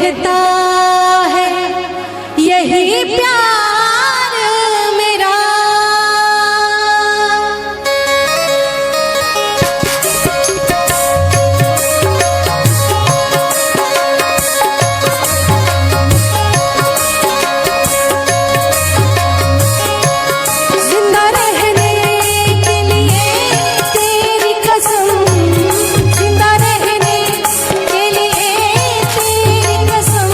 कहता है यही प्यार मेरा। जिंदा रहने के लिए तेरी कसम, जिंदा रहने के लिए तेरी कसम,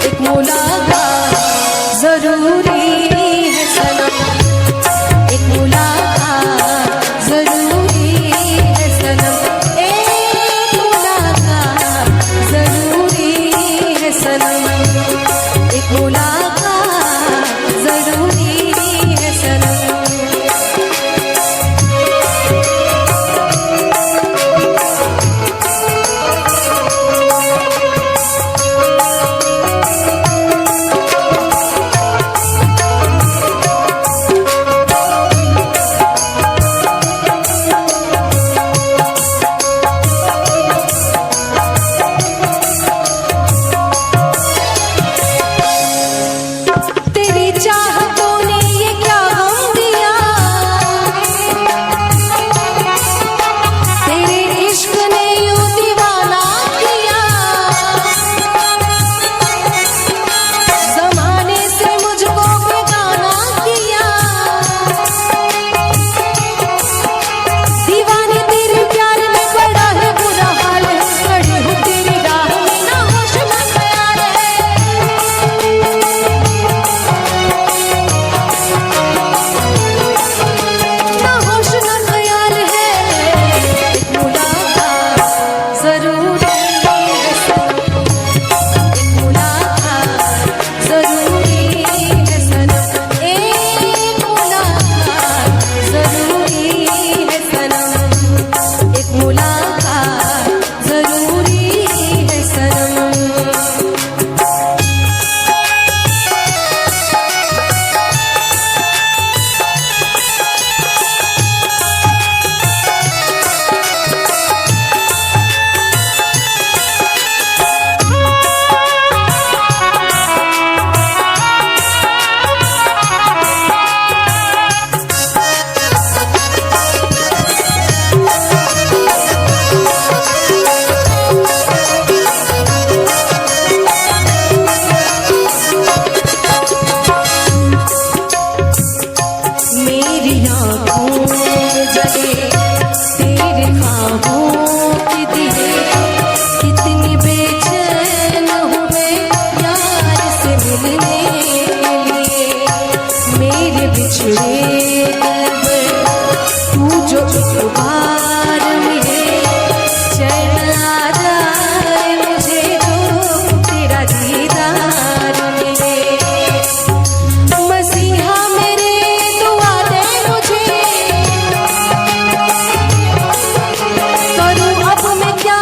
एक मुलाकात जरूरी है सनम, एक मुलाकात जरूरी है सनम, एक मुलाकात जरूरी है सनम, एक मुलाकात जरूरी है सनम। तेरी चाहतों ने ये क्या गम दिया, तेरे इश्क ने यूं दीवाना किया, ज़माने से मुझको बेगाना किया, दीवाने तेरे प्यार में बड़ा है बुरा हाल है, खड़ी हूँ तेरी राह में ना होश ना ख्याल है। ना होश ना ख्याल है, एक मुलाकात जरूरी है सनम, एक मुलाकात जरूरी है सनम, एक मुलाकात जरूरी है सनम, एक मुलाकात जरूरी है सनम। मेरी आँखों में जले तेरे ख्वाबों के दिए, कितनी बेचैन हूँ मैं यार से मिलने के लिए, मेरे बिछड़े दिल पर तू जो एक बार मिले, चैन आ जाए मुझे जो तेरा दीदार मिले। मसीहा मेरे दुआ दे मुझे, करूं अब मैं क्या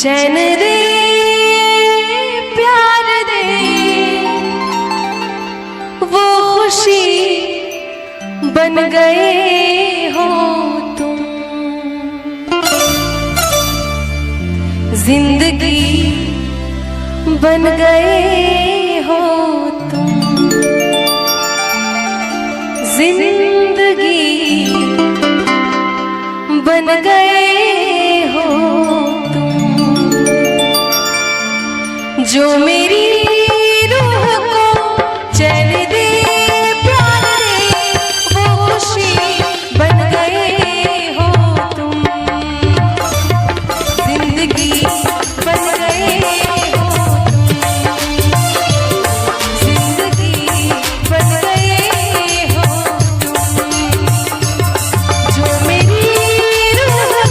चैन दे प्यार दे वो खुशी बन गए हो तुम। जिंदगी बन गए हो तुम। जिंदगी बन गए हो तुम। जो मेरी रूह को चैन दे प्यार दे वो खुशी बन गए हो तुम। जिंदगी बन गए हो तुम। जिंदगी बन गए हो तुम। जो मेरी रूह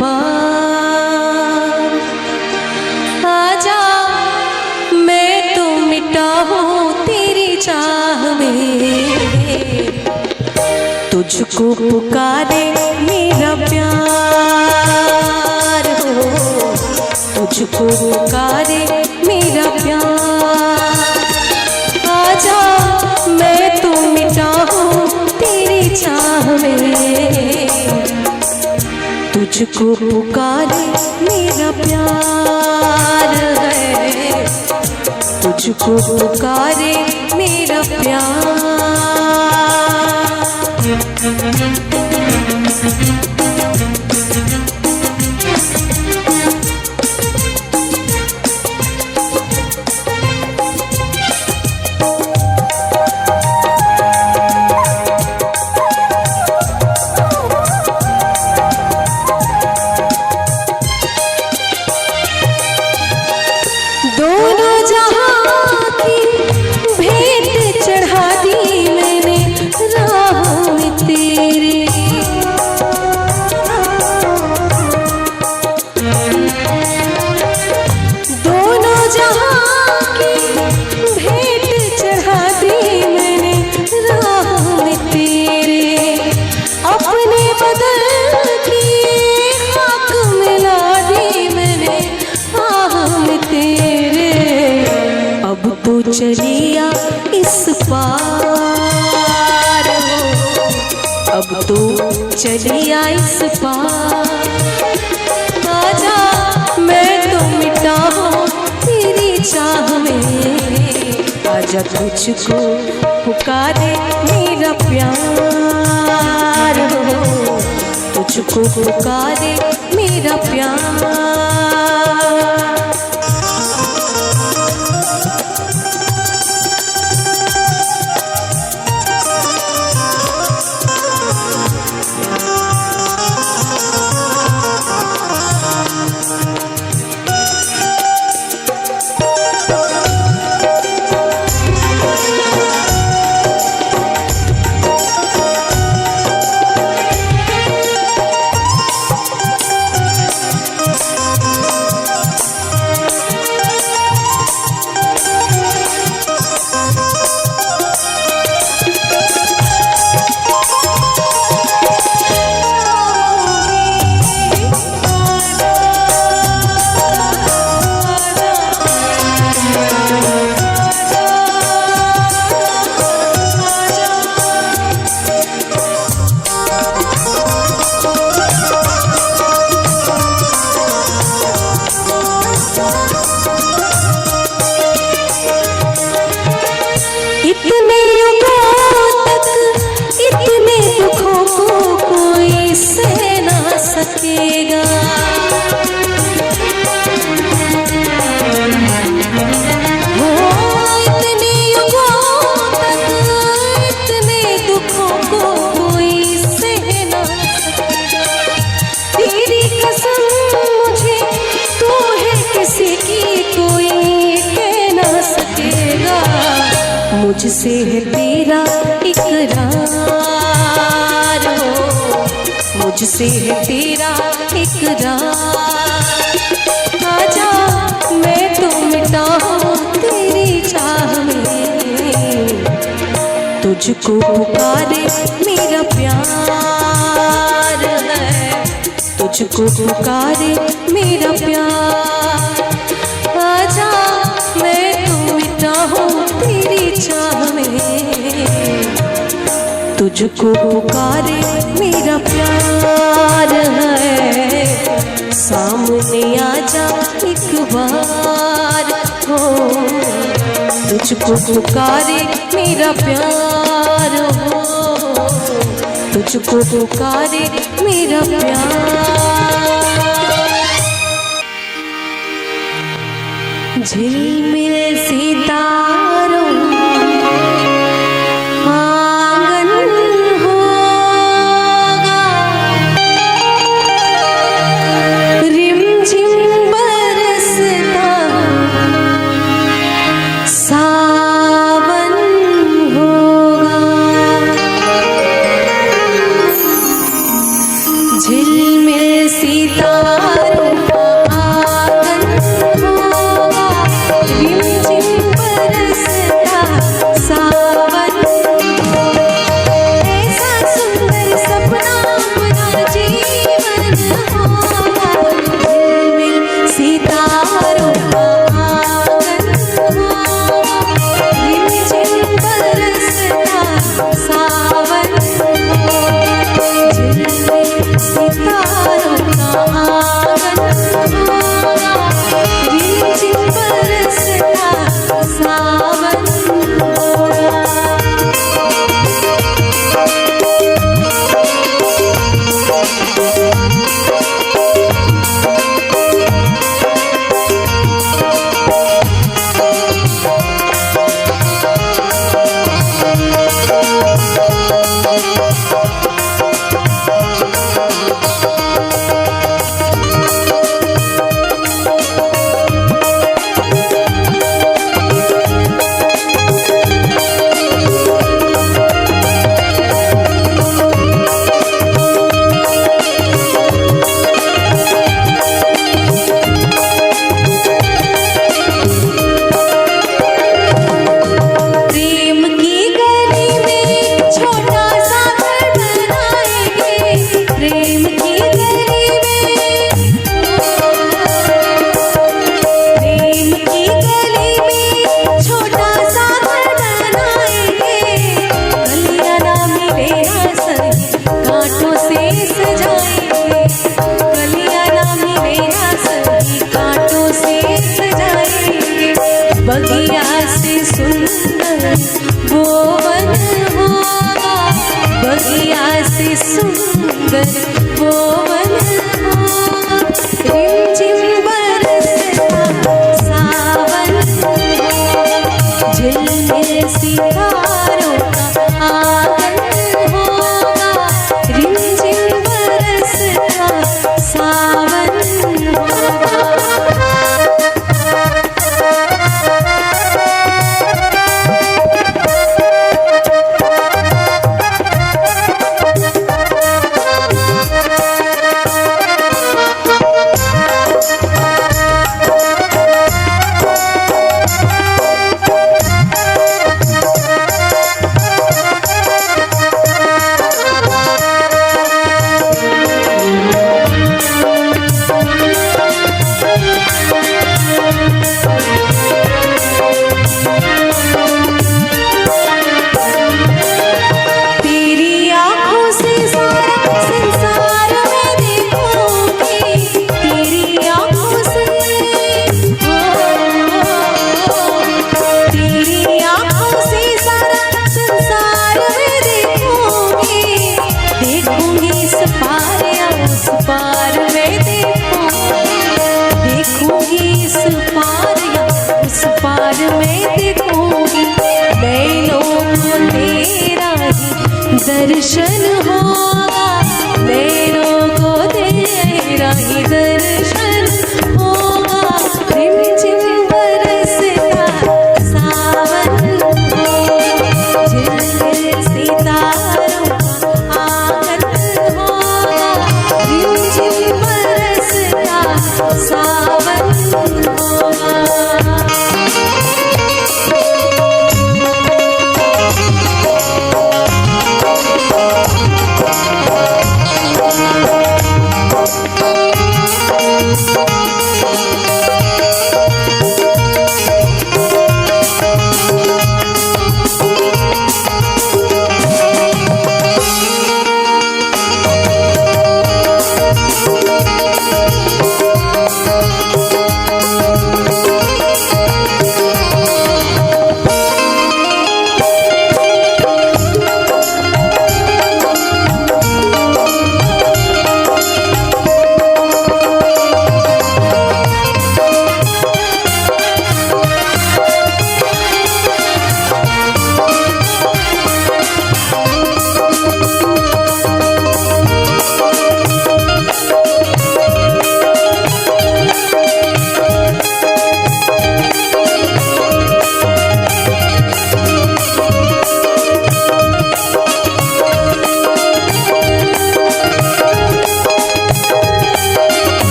बार। आजा मैं तो मिटा हूँ तेरी चाह में, तुझको पुकारे मेरा प्यार हो, तुझको पुकारे मेरा प्यार। आजा मैं तो मिटा हूँ तेरी चाह में, तुझको पुकारे मेरा प्यार है, तुझको पुकारे मेरा प्यार। दोनों जहां की भेंट चढ़ा दी मैंने राह में तेरे, दोनों जहां की भेंट चढ़ा दी मैंने राह में तेरे। अपने बदल की खाक मिला दी मैंने आह में तेरे। अब तो चलिया इस पार हो, अब तो चलिया इस पार। आजा मैं तो मिटा हूँ तेरी चाह में, आजा तुझको पुकारे मेरा प्यार हो, तुझको पुकारे मेरा प्यार। इतने युगों तक इतने दुखों को कोई सह ना सकेगा, हो इतने युगों तक इतने दुखों को कोई सह ना सकेगा। तेरी कसम मुझे तू है किसी की कोई कह ना सकेगा। मुझसे है तेरा इकरार हो, मुझसे है तेरा इकरार। आजा मैं तो मिटा हूँ तेरी चाह में, तुझको पुकारे मेरा प्यार है, तुझको पुकारे मेरा प्यार। आजा मैं तो मिटा हूँ तेरी चाह में, तुझको पुकारे मेरा प्यार है। सामने आजा एक बार हो, तुझको पुकारे मेरा प्यार हो, तुझको पुकारे मेरा प्यार। झिलमिल सितारों आंगन होगा, रिमझिम बरसता सावन होगा। झिलमिल सितारों वो वन होगा, बगिया से सुंदर वो वन होगा। रिमझिम बरसता सावन होगा, झिलमिल सितारों का आंगन होगा। रिमझिम बरसता सावन होगा। दर्शन होगा, नैनों को तेरा ही दर्शन होगा। रिमझिम बरसता सावन होगा, झिलमिल सितारों का आंगन होगा। रिमझिम बरसता सावन होगा।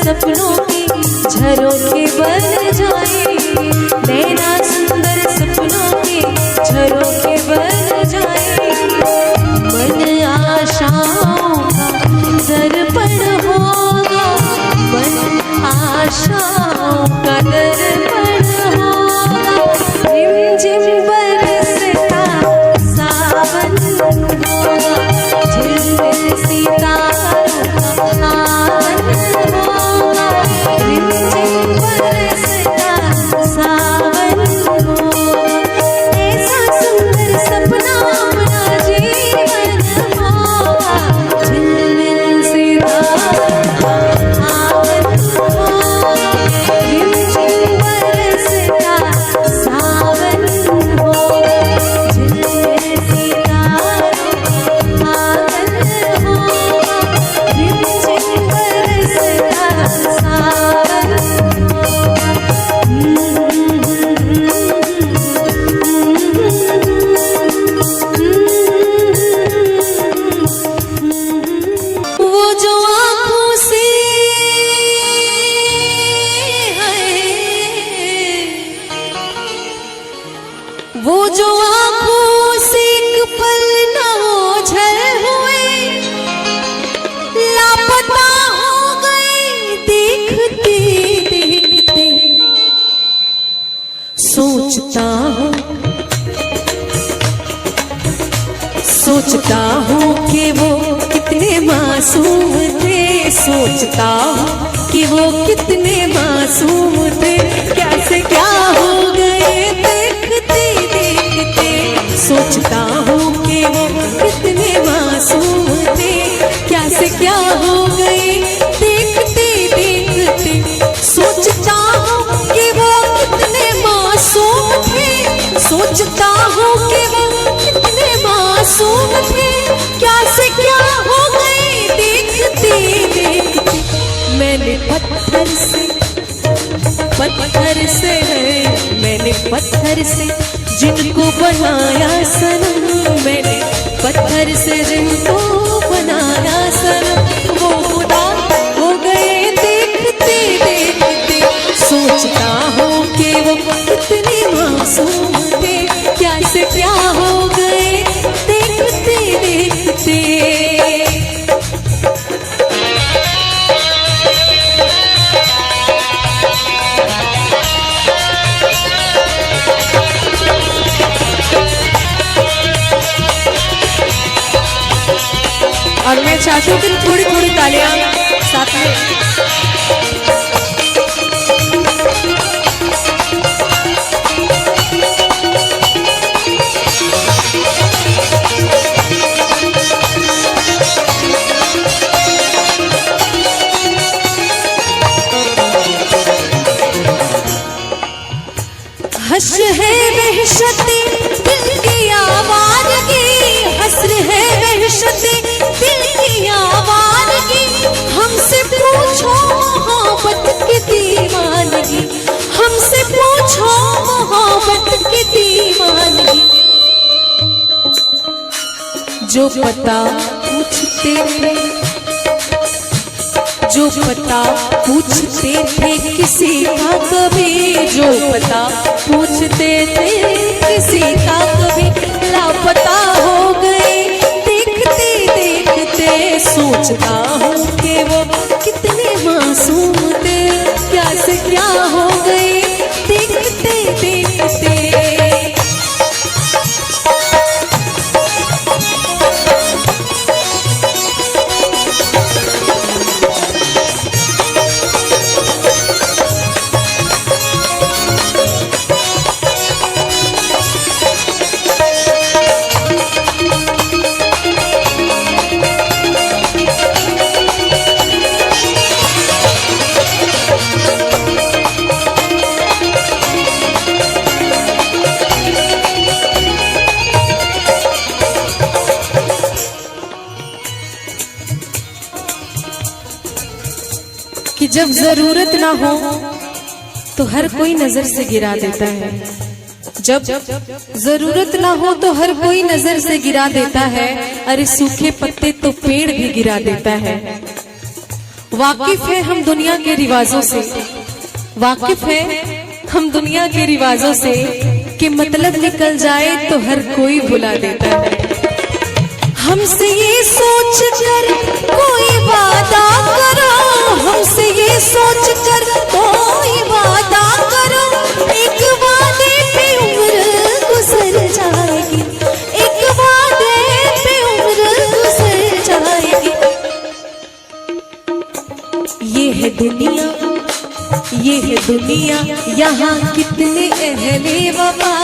सपनों की झरोखे बन जाएंगे, नैना सुंदर सपनों के झरोखे बन जाएंगे। मन आशाओं का दर्पण होगा, मन आशाओं का दर्पण होगा। रिमझिम बरसता सावन होगा, झिलमिल सितारों का आंगन होगा। रिमझिम बरसता सावन होगा, ऐसा सुंदर सपना अपना जीवन होगा। झिलमिल सितारों का आंगन होगा। रिमझिम बरसता सावन होगा, झिलमिल सितारों का आंगन होगा। रिमझिम बरसता सावन होगा। वो जो आँखों से वो जो आँखों से एक पल न ओझल हुए, लापता हो गए देखते देखते। सोचता हूँ कि वो कितने मासूम थे, सोचता हूँ कि वो कितने मासूम थे, कैसे क्या हो गए देखते देखते। सोचता हूँ कि वो कितने मासूम थे, कैसे क्या हो गए देखते देखते। सोचता हूँ कि वो कितने मासूम थे, सोचता हूँ कि वो कितने मासूम थे, क्या से क्या हो गए देखते देखते। मैंने पत्थर से है, मैंने पत्थर से जिनको बनाया सनम, मैंने पत्थर से जिनको बनाया सनम, वो खुदा हो गए देखते देखते। सोचता हूँ कि वो कितने मासूम थे, क्या से क्या हो गए देखते देखते। और मैं चाहती हूँ कि थोड़ी थोड़ी तालियां साथ में। हश्र है वहशते दिल की आवाज़गी, हश्र है वहशते दिल की आवाज़गी। हमसे पूछो मोहब्बत की दीवानगी, हमसे पूछो मोहब्बत की दीवानगी। जो पता पूछते थे, जो पता पूछते थे किसी का कभी, जो पता पूछते थे किसी का कभी, लापता हो गए देखते देखते। सोचता हूँ कि वो कितने मासूम थे, क्या से क्या हो गए देखते देखते। कि जब जरूरत ना हो तो हर कोई नजर से गिरा देता है, जब जरूरत ना हो तो हर कोई नजर से गिरा देता है। अरे सूखे पत्ते तो पेड़ भी गिरा देता है। वाकिफ है हम दुनिया के रिवाजों से, वाकिफ है हम दुनिया के रिवाजों से, कि मतलब निकल जाए तो हर कोई भुला देता है। हमसे ये सोच कर कोई वादा करो, हमसे ये सोच कर कोई वादा करो, एक वादे पे उम्र गुजर जाएगी, एक वादे पे उम्र गुजर जाएगी। ये है दुनिया, ये है दुनिया, यहाँ कितने अहले वफा,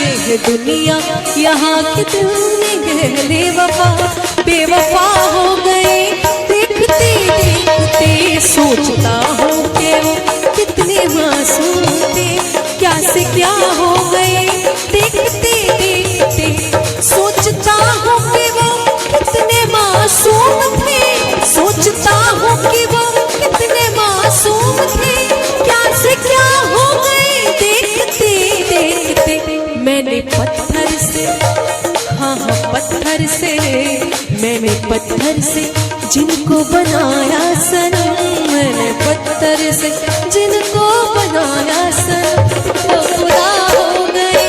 ये है दुनिया, यहाँ कितने अहले वफा बेवफा हो गए देखते देखते। सोचता हूँ कि वो कितने मासूम थे, क्या से क्या हो गए देखते देखते। सोचता हूँ कि वो कितने मासूम थे, सोचता हूँ कि वो कितने मासूम थे, क्या से क्या हो गए देखते देखते। मैंने पत्थर से, हाँ हाँ पत्थर से, मैंने पत्थर से जिनको बनाया सनम, मैंने पत्थर से जिनको बनाया सनम, वो खुदा हो गए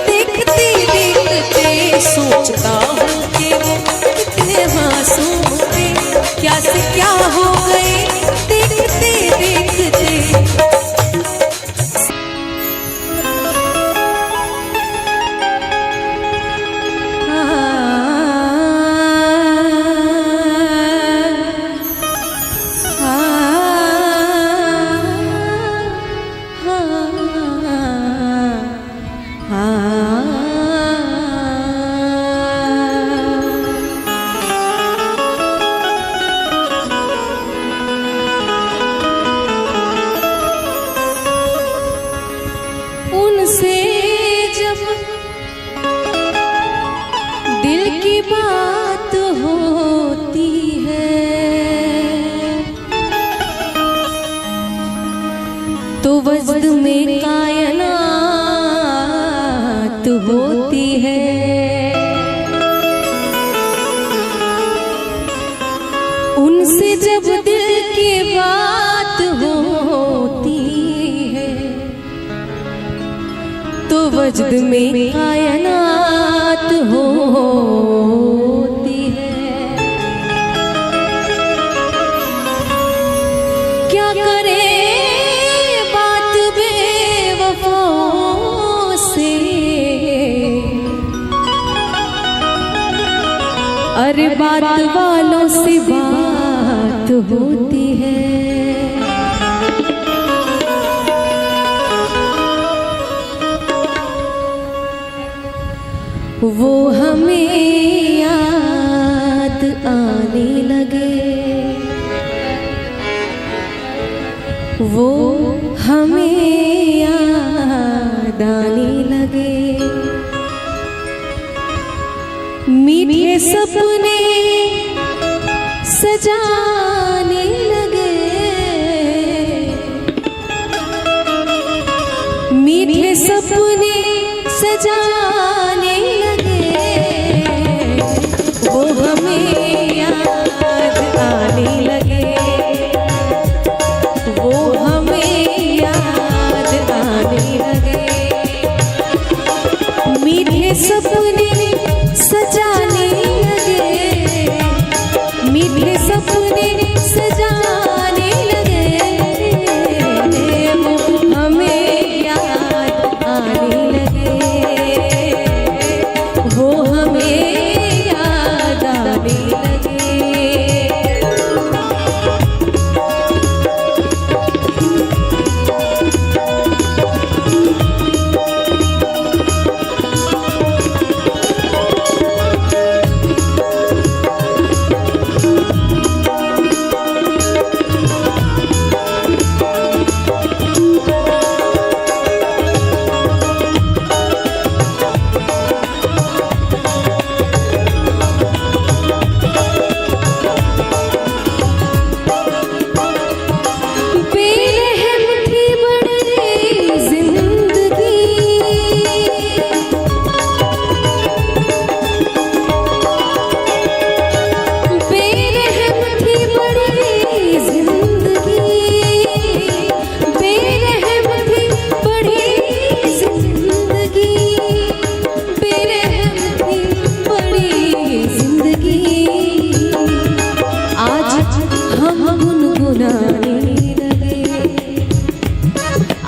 देखते देखते। सोचता हूँ कि वो कितने मासूम थे, क्या से क्या हो गए देखते देखते। तो वजद में कायनात होती है। उनसे जब दिल की बात होती है तो वजद में कायनात होती है। क्या करे बात बेवफाओं से, अरे बात वालों से बात होती है। वो हमें याद आने लगे, वो हमें याद आने लगे। मीठे सपने सजाने लगे, मीठे सपने सजाने लगे। वो हमें याद आने लगे, वो हमें याद आने लगे। मीठे सपने सजाने लगे, मीठे सपने सजाने लगे। वो हमें याद आने लगे, वो हमें याद आने लगे।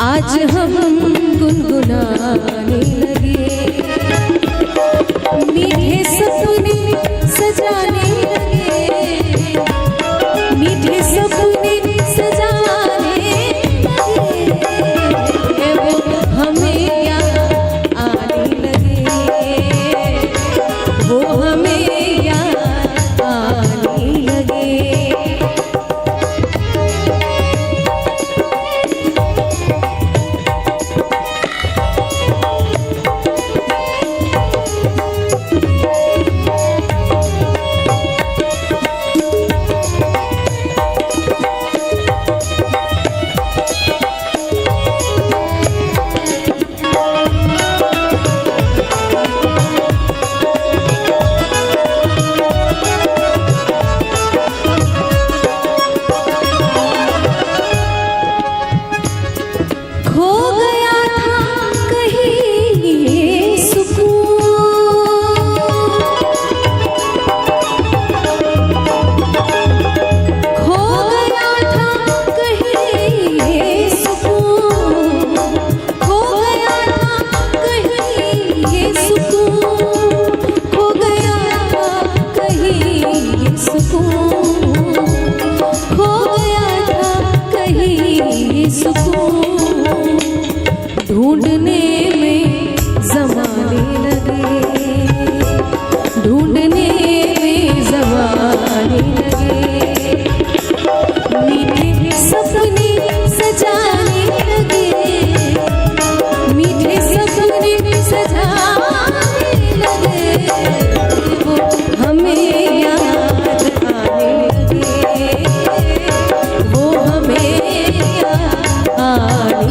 आज हम गुनगुनाने लगे, मीठे सपने सजाने लगे, मीठे सपने सजाने लगे। वो हमें याद आने लगे, वो हमें याद आने लगे। ढूंढने में ज़माने लगे, ढूंढने में ज़माने लगे। मीठे सपने सजाने लगे, मीठे सपने सजाने लगे। वो हमें याद आने लगे, वो हमें याद आने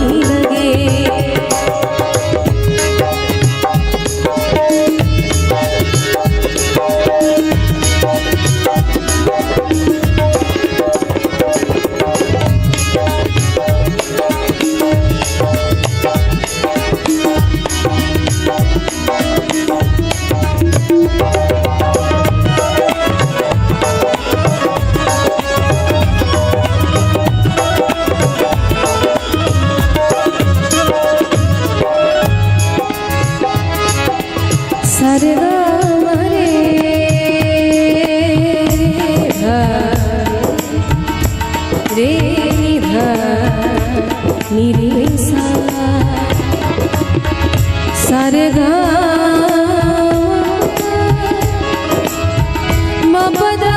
नी रे सा सारे गा म पदा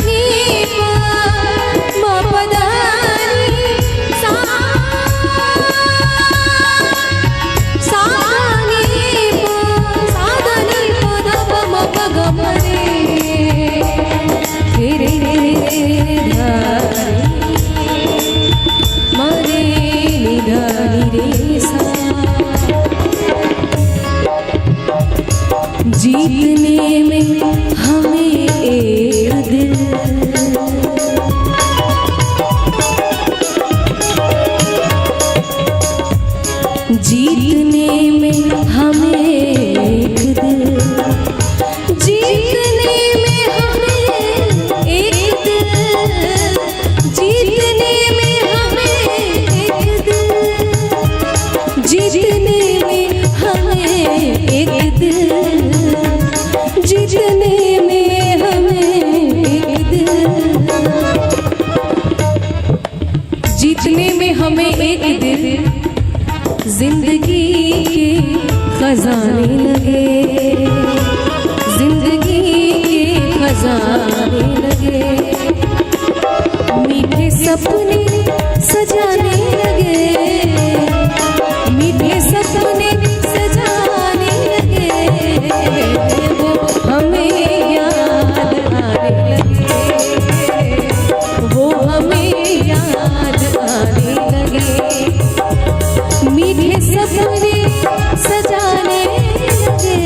नी पा म पदा नी सा सा नी पा सा नी पदा प म प ग म रे रे रे रे धा म रे नि धा नि रे सा। जीतने में हमें एक दिल, जीतने में हमें एक दिल, जीतने में हमें एक दिल, जीतने में हमें एक दिल, जीतने में हमें एक दिल, जीतने में हमें एक दिल, जीतने में हमें एक दिल, जिंदगी के खजाने लगे, जिंदगी के खजाने लगे, मीठे सपने सजाने लगे, मीठे सपने सजाने लगे, वो हमें याद आने लगे, वो हमें याद आने लगे, मीठे सपने सजाने लगे,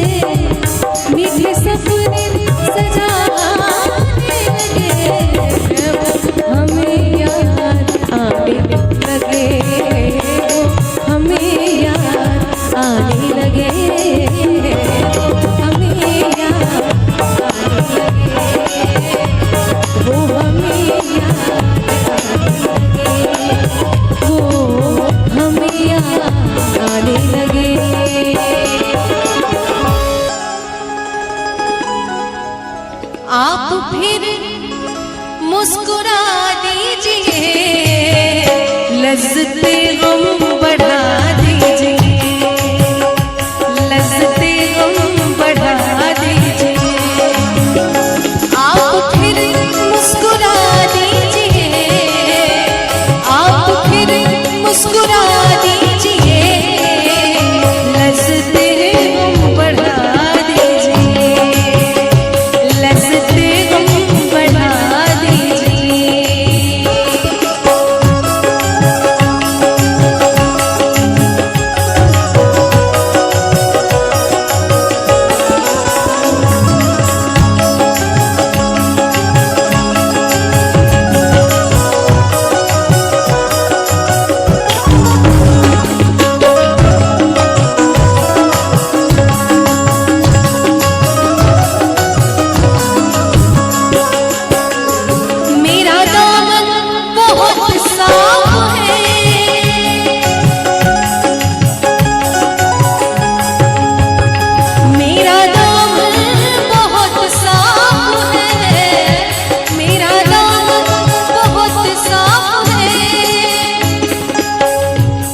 मीठे सपने सजाने लगे, हमें याद आने लगे, हमें याद आने लगे, हमें याद आने लगे, वो हमें याद आने लगे, वो हमें याद आने लगे। आप फिर मुस्कुरा दीजिए, लज्जते गम बढ़ा दीजिए, लज्जते गम बढ़ा दीजिए, आप फिर मुस्कुरा दीजिए, आप फिर मुस्कुरा दीजिए, लज्जते गम बढ़ा दीजिए, लज्जते गम बढ़ा दीजिए। मेरा दामन बहुत साफ है, मेरा दामन बहुत साफ है, मेरा दामन बहुत साफ है,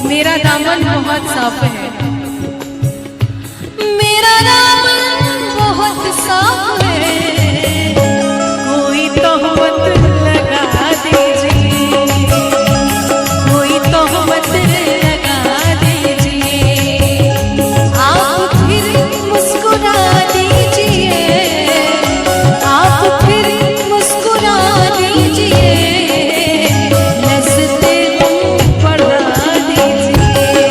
मेरा दामन बहुत साफ है, मेरा दामन बहुत साफ है, कोई तोहमत लगा दीजिए, कोई तोहमत लगा दीजिए, आप फिर मुस्कुरा दीजिए, आप फिर मुस्कुरा दीजिए, लज्जते गम बढ़ा दीजिए,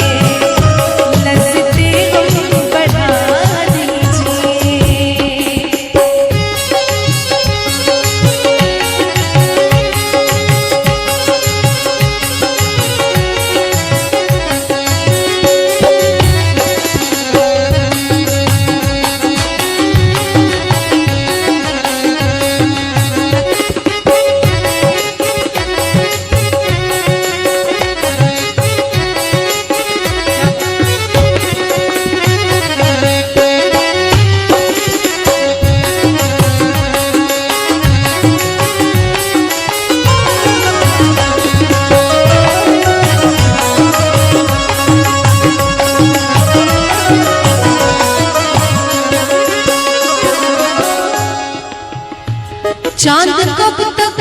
चांद कब तक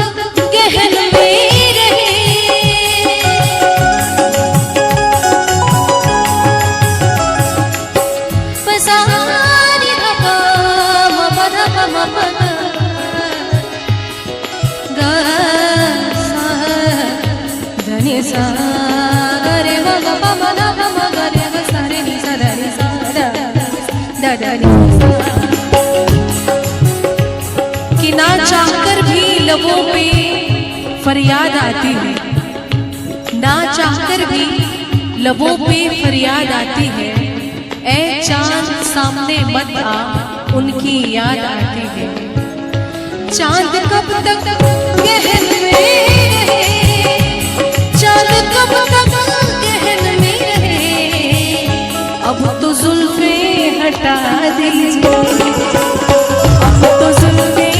गहन में रहे, पसारी हवा ममन ममन गा सा धनी सा रे म ग म म न म ग रे ग सा रे नि सा दा रे सा दा दा रे सा। कि ना चाहकर भी लबों पे फरियाद आती है, ना चाहकर भी लबों पे फरियाद आती है, ऐ चांद सामने मत आ उनकी याद आती है। चांद कब तक गहन में रहे, चांद कब तक गहन में रहे, अब तो जुल्फे हटा दीजिए, अब तो जुल्फे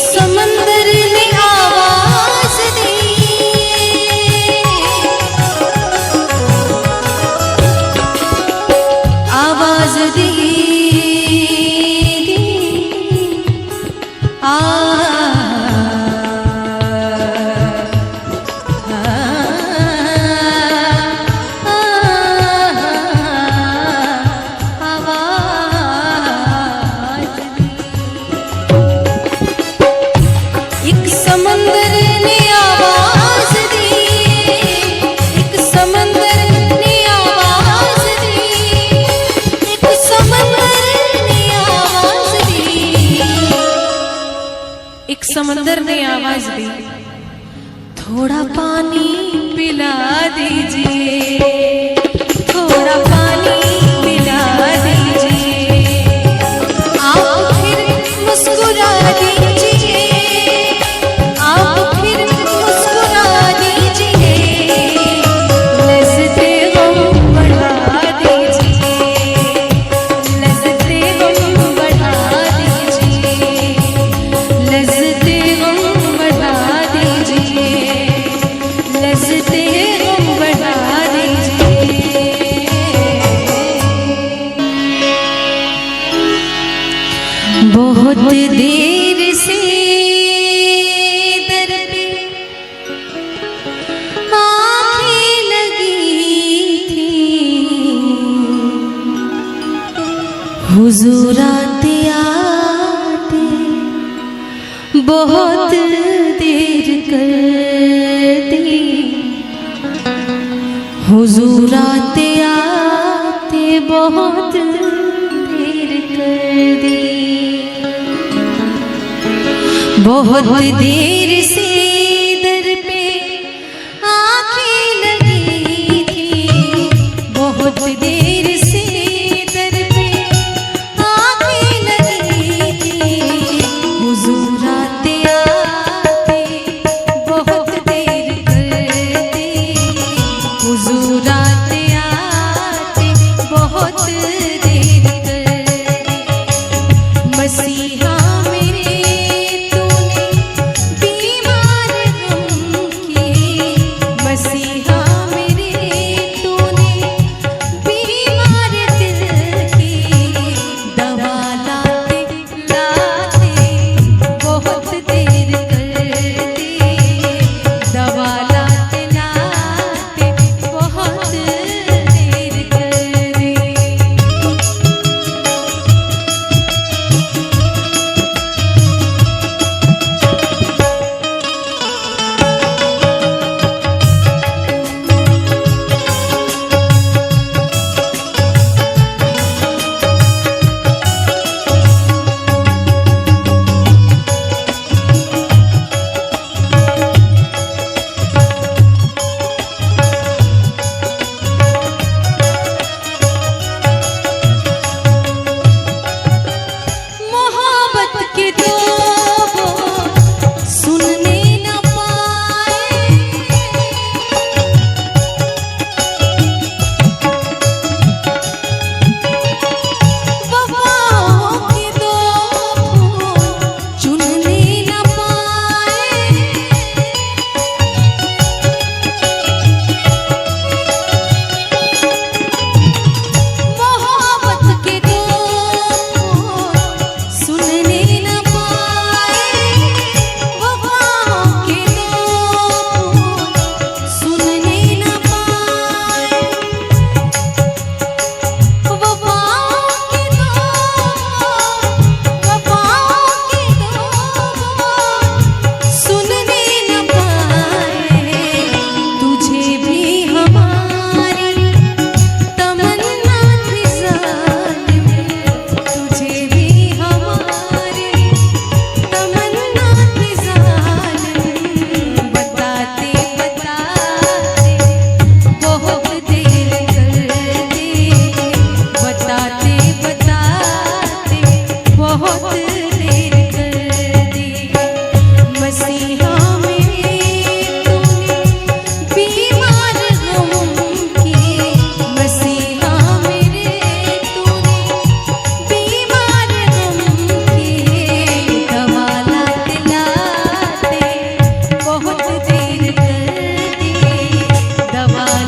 समंदर ने आवाज दी, आवाज दी, समंदर ने आवाज दी, एक समंदर ने आवाज दी, एक समंदर ने आवाज दी, एक समंदर ने आवाज दी, थोड़ा पानी पिला दीजिए, थोड़ा पानी पिला दीजिए, आप फिर मुस्कुरा दीजिए, बहुत देर से दर पे आँखें लगी थी, हुजूर आते आते बहुत देर कर दी, हुजूर आते आते बहुत देर कर दी। बहुत देर से दर पे आँखें लगी थी, बहुत देर से दर पे आँखें लगी थी, हुजूर आते आते बहुत देर कर दी, हुजूर